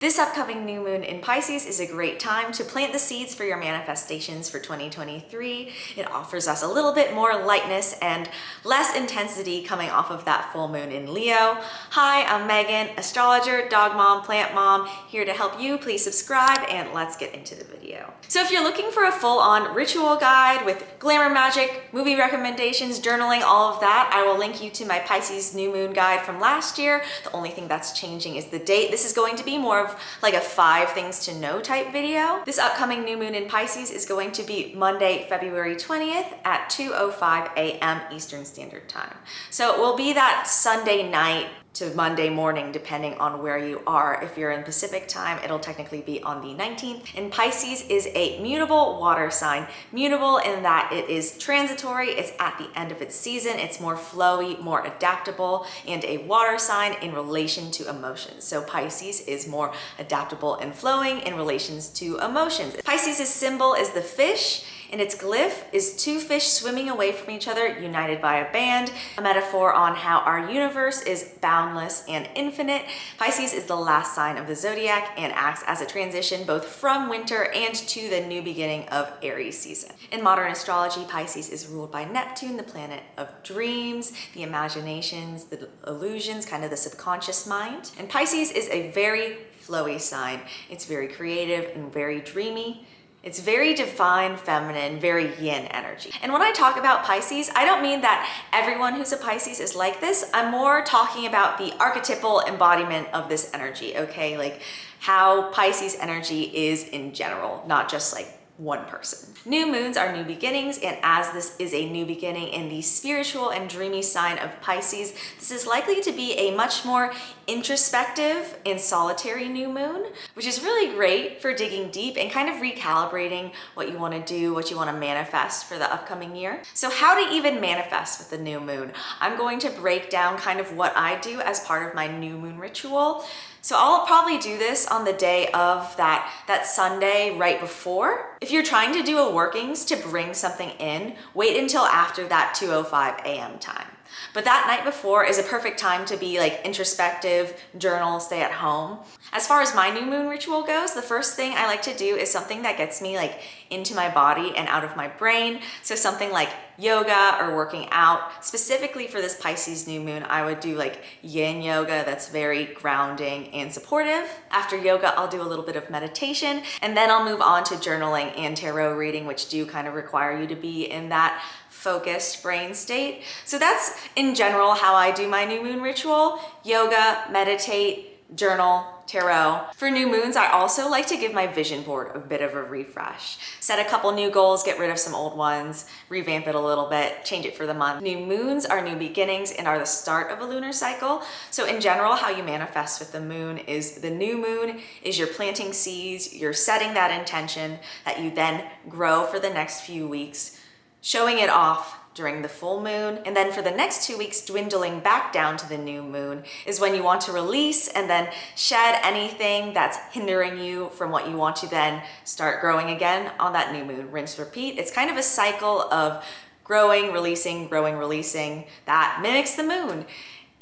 This upcoming new moon in Pisces is a great time to plant the seeds for your manifestations for 2023. It offers us a little bit more lightness and less intensity coming off of that full moon in Leo. Hi, I'm Megan, astrologer, dog mom, plant mom, here to help you. Please subscribe and let's get into the video. So if you're looking for a full-on ritual guide with glamour magic, movie recommendations, journaling, all of that, I will link you to my Pisces new moon guide from last year. The only thing that's changing is the date. This is going to be more of like a 5 things to know type video. This upcoming new moon in Pisces is going to be Monday, February 20th at 2:05 a.m. Eastern Standard Time. So it will be that Sunday night to Monday morning, depending on where you are. If you're in Pacific time, it'll technically be on the 19th. And Pisces is a mutable water sign. Mutable in that it is transitory, it's at the end of its season, it's more flowy, more adaptable, and a water sign in relation to emotions. So Pisces is more adaptable and flowing in relations to emotions. Pisces' symbol is the fish, and its glyph is 2 fish swimming away from each other, united by a band, a metaphor on how our universe is boundless and infinite. Pisces is the last sign of the zodiac and acts as a transition both from winter and to the new beginning of Aries season. In modern astrology, Pisces is ruled by Neptune, the planet of dreams, the imaginations, the illusions, kind of the subconscious mind. And Pisces is a very flowy sign. It's very creative and very dreamy. It's very divine, feminine, very yin energy. And when I talk about Pisces, I don't mean that everyone who's a Pisces is like this. I'm more talking about the archetypal embodiment of this energy, okay? Like how Pisces energy is in general, not just like one person. New moons are new beginnings, and as this is a new beginning in the spiritual and dreamy sign of Pisces, this is likely to be a much more introspective and solitary new moon, which is really great for digging deep and kind of recalibrating what you want to do, what you want to manifest for the upcoming year. So how to even manifest with the new moon? I'm going to break down kind of what I do as part of my new moon ritual. So I'll probably do this on the day of that Sunday right before. If you're trying to do a workings to bring something in, wait until after that 2:05 a.m. time. But that night before is a perfect time to be like introspective, journal, stay at home. As far as my new moon ritual goes, the first thing I like to do is something that gets me like into my body and out of my brain. So something like yoga or working out. Specifically for this Pisces new moon, I would do like yin yoga that's very grounding and supportive. After yoga, I'll do a little bit of meditation, and then I'll move on to journaling and tarot reading, which do kind of require you to be in that focused brain state. So that's in general how I do my new moon ritual: yoga, meditate, journal, tarot. For new moons, I also like to give my vision board a bit of a refresh. Set a couple new goals, get rid of some old ones, revamp it a little bit, change it for the month. New moons are new beginnings and are the start of a lunar cycle. So in general, how you manifest with the moon is the new moon is you're planting seeds, you're setting that intention that you then grow for the next few weeks, showing it off during the full moon, and then for the next 2 weeks dwindling back down to the new moon is when you want to release and then shed anything that's hindering you from what you want to then start growing again on that new moon. Rinse, repeat. It's kind of a cycle of growing, releasing, that mimics the moon.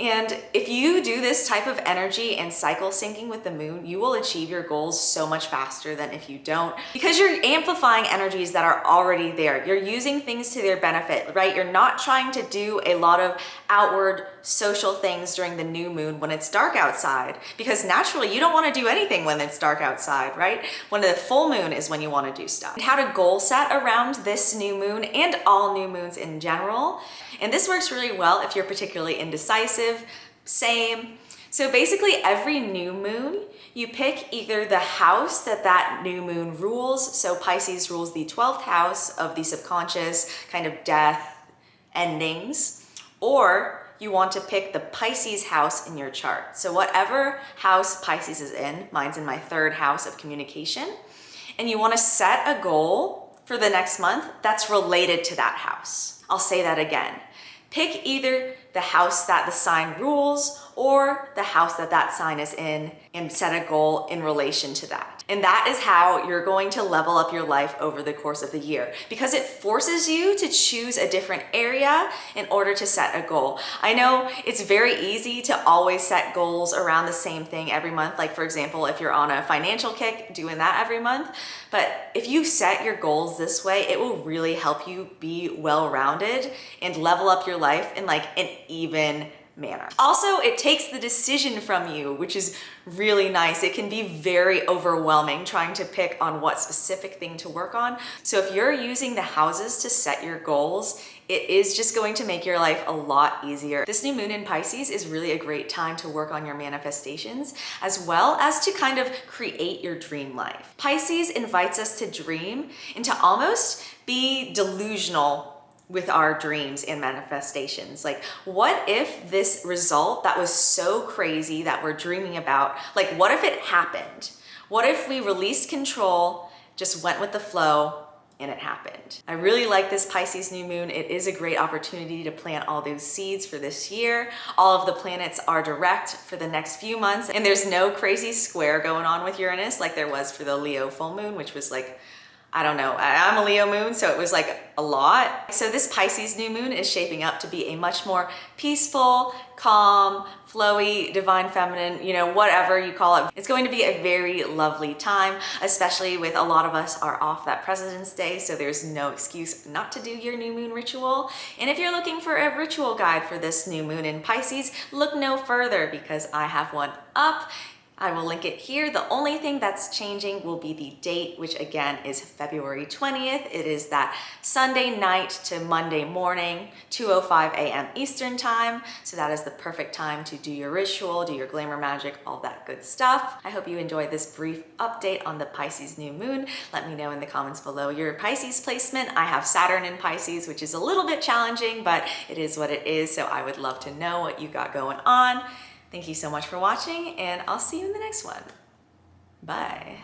And if you do this type of energy and cycle syncing with the moon, you will achieve your goals so much faster than if you don't, because you're amplifying energies that are already there. You're using things to their benefit, right? You're not trying to do a lot of outward social things during the new moon when it's dark outside, because naturally you don't want to do anything when it's dark outside, right? When the full moon is when you want to do stuff. And how to goal set around this new moon and all new moons in general. And this works really well if you're particularly indecisive. Same. So basically every new moon, you pick either the house that new moon rules. So Pisces rules the 12th house of the subconscious, kind of death, endings, or you want to pick the Pisces house in your chart. So whatever house Pisces is in, mine's in my 3rd house of communication, and you want to set a goal for the next month that's related to that house. I'll say that again. Pick either the house that the sign rules or the house that that sign is in and set a goal in relation to that. And that is how you're going to level up your life over the course of the year, because it forces you to choose a different area in order to set a goal. I know it's very easy to always set goals around the same thing every month. Like for example, if you're on a financial kick, doing that every month. But if you set your goals this way, it will really help you be well-rounded and level up your life in like an even manner. Also, it takes the decision from you, which is really nice. It can be very overwhelming trying to pick on what specific thing to work on. So if you're using the houses to set your goals, it is just going to make your life a lot easier. This new moon in Pisces is really a great time to work on your manifestations, as well as to kind of create your dream life. Pisces invites us to dream and to almost be delusional with our dreams and manifestations. Like, what if this result that was so crazy that we're dreaming about, like what if it happened? What if we released control, just went with the flow, and it happened? I really like this Pisces new moon. It is a great opportunity to plant all those seeds for this year. All of the planets are direct for the next few months, and there's no crazy square going on with Uranus like there was for the Leo full moon, which was like, I don't know, I'm a Leo moon, so it was like a lot. So this Pisces new moon is shaping up to be a much more peaceful, calm, flowy, divine feminine, you know, whatever you call it. It's going to be a very lovely time, especially with a lot of us are off that President's Day, so there's no excuse not to do your new moon ritual. And if you're looking for a ritual guide for this new moon in Pisces, look no further because I have one up. I will link it here. The only thing that's changing will be the date, which again is February 20th. It is that Sunday night to Monday morning, 2:05 a.m. Eastern time. So that is the perfect time to do your ritual, do your glamour magic, all that good stuff. I hope you enjoyed this brief update on the Pisces new moon. Let me know in the comments below your Pisces placement. I have Saturn in Pisces, which is a little bit challenging, but it is what it is. So I would love to know what you got going on. Thank you so much for watching, and I'll see you in the next one. Bye.